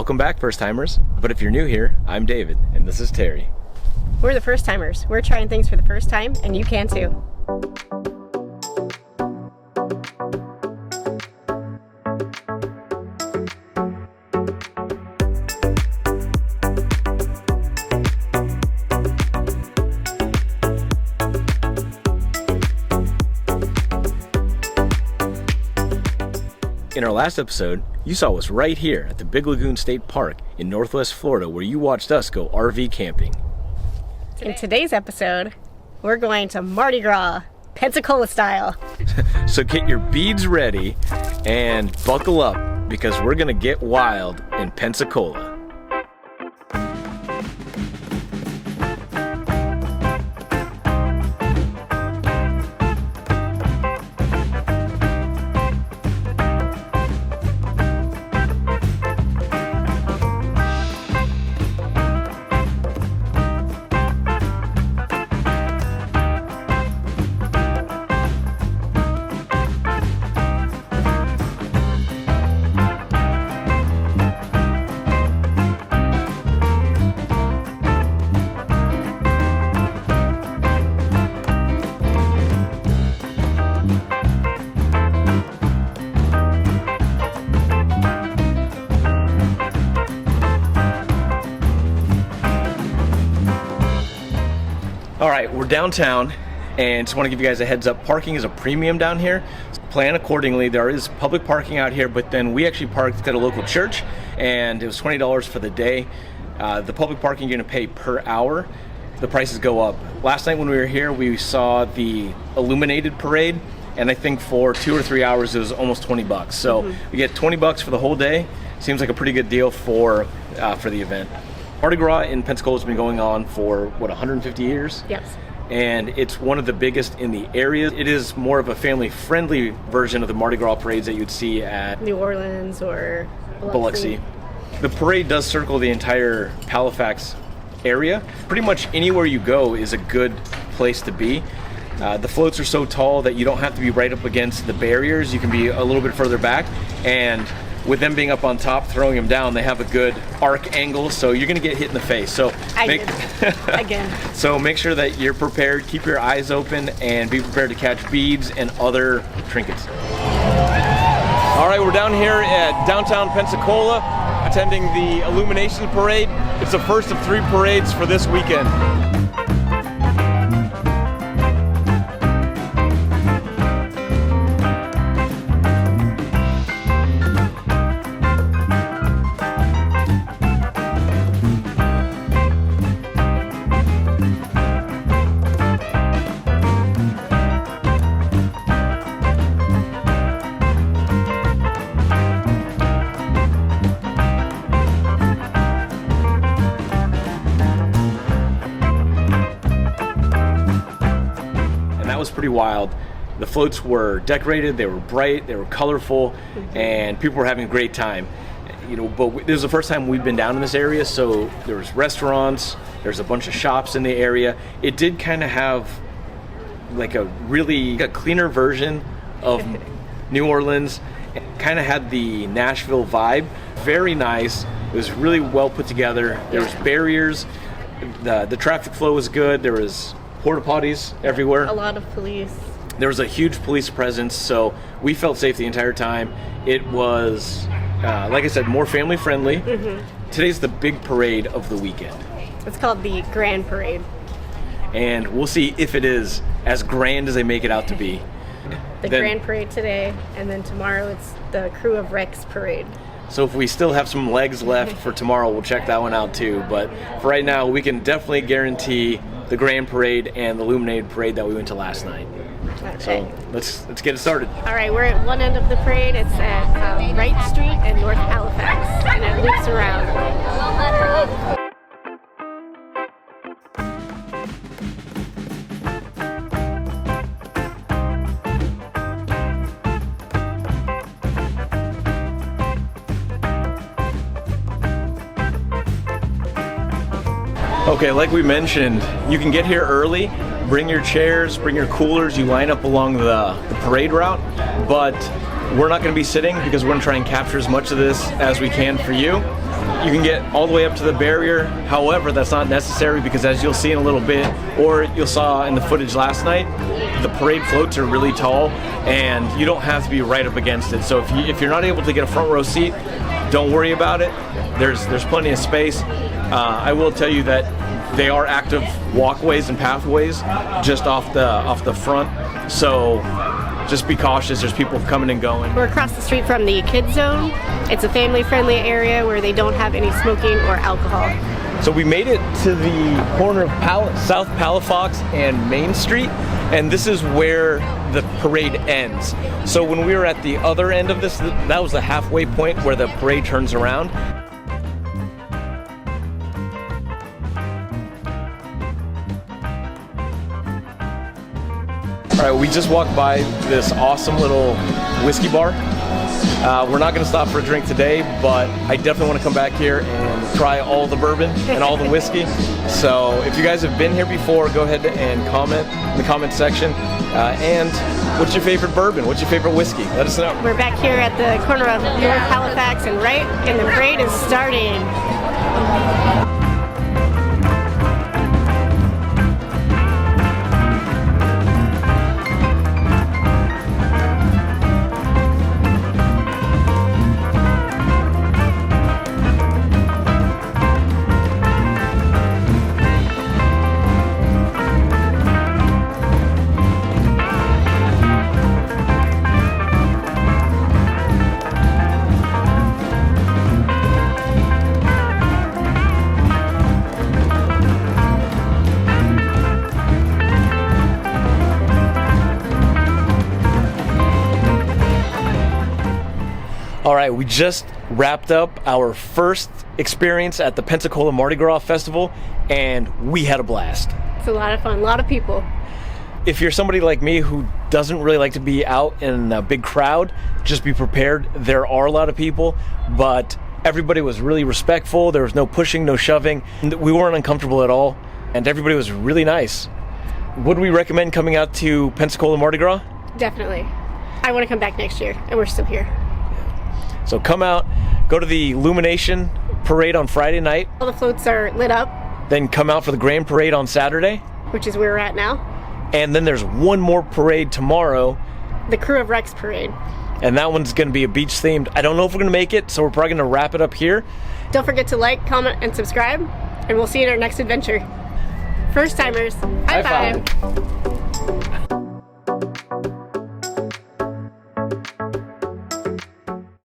Welcome back, first timers. But if you're new here, I'm David, and this is Terry. We're the first timers. We're trying things for the first time, and you can too. In our last episode, you saw us right here at the Big Lagoon State Park in Northwest Florida, where you watched us go RV camping. In today's episode, we're going to Mardi Gras, Pensacola style. So get your beads ready and buckle up, because we're gonna get wild in Pensacola. Alright, we're downtown, and just want to give you guys a heads up. Parking is a premium down here. Plan accordingly. There is public parking out here, but then we actually parked at a local church, and it was $20 for the day. The public parking you're going to pay per hour. The prices go up. Last night when we were here, we saw the Illuminated Parade, and I think for 2 or 3 hours it was almost 20 bucks. So we get 20 bucks for the whole day. Seems like a pretty good deal for the event. Mardi Gras in Pensacola has been going on for, 150 years? Yes. And it's one of the biggest in the area. It is more of a family-friendly version of the Mardi Gras parades that you'd see at New Orleans or Biloxi. The parade does circle the entire Palafox area. Pretty much anywhere you go is a good place to be. The floats are so tall that you don't have to be right up against the barriers. You can be a little bit further back, and with them being up on top, throwing them down, they have a good arc angle, so you're going to get hit in the face. So Again. So make sure that you're prepared, keep your eyes open, and be prepared to catch beads and other trinkets. All right, we're down here at Downtown Pensacola, attending the Illumination Parade. It's the first of 3 parades for this weekend. Pretty wild. The floats were decorated, they were bright, they were colorful, and people were having a great time. You know, but this was the first time we've been down in this area, so there was restaurants, there's a bunch of shops in the area. It did kind of have like a cleaner version of New Orleans. It kind of had the Nashville vibe. Very nice. It was really well put together. There was barriers. The traffic flow was good. There was porta potties everywhere. A lot of police. There was a huge police presence, so we felt safe the entire time. It was, like I said, more family friendly. Today's the big parade of the weekend. It's called the Grande Parade. And we'll see if it is as grand as they make it out to be. The Grande Parade today, and then tomorrow it's the Crew of Rex Parade. So if we still have some legs left for tomorrow, we'll check that one out too. But for right now, we can definitely guarantee the Grande Parade and the Illuminated Parade that we went to last night. Okay. So let's get it started. All right, we're at one end of the parade. It's at Wright Street and North Palafox, and it loops around. Okay, like we mentioned, you can get here early, bring your chairs, bring your coolers, you line up along the parade route, but we're not going to be sitting because we're going to try and capture as much of this as we can for you. You can get all the way up to the barrier. However, that's not necessary because as you'll see in a little bit, or you saw in the footage last night, the parade floats are really tall and you don't have to be right up against it. So if you're not able to get a front row seat, don't worry about it. There's plenty of space. I will tell you that they are active walkways and pathways just off the front. So just be cautious. There's people coming and going. We're across the street from the kids zone. It's a family-friendly area where they don't have any smoking or alcohol. So we made it to the corner of South Palafox and Main Street, and this is where the parade ends. So when we were at the other end of this, that was the halfway point where the parade turns around. All right, we just walked by this awesome little whiskey bar. We're not gonna stop for a drink today, but I definitely wanna come back here and try all the bourbon and all the whiskey. So if you guys have been here before, go ahead and comment in the comment section. And what's your favorite bourbon? What's your favorite whiskey? Let us know. We're back here at the corner of North Halifax and Wright, and the parade is starting. All right, we just wrapped up our first experience at the Pensacola Mardi Gras Festival, and we had a blast. It's a lot of fun, a lot of people. If you're somebody like me who doesn't really like to be out in a big crowd, just be prepared. There are a lot of people, but everybody was really respectful. There was no pushing, no shoving. We weren't uncomfortable at all, and everybody was really nice. Would we recommend coming out to Pensacola Mardi Gras? Definitely. I want to come back next year, and we're still here. So come out, go to the Illumination Parade on Friday night. All the floats are lit up. Then come out for the Grande Parade on Saturday. Which is where we're at now. And then there's one more parade tomorrow. The Crew of Rex Parade. And that one's going to be a beach themed. I don't know if we're going to make it, so we're probably going to wrap it up here. Don't forget to like, comment, and subscribe. And we'll see you in our next adventure. First timers, high five.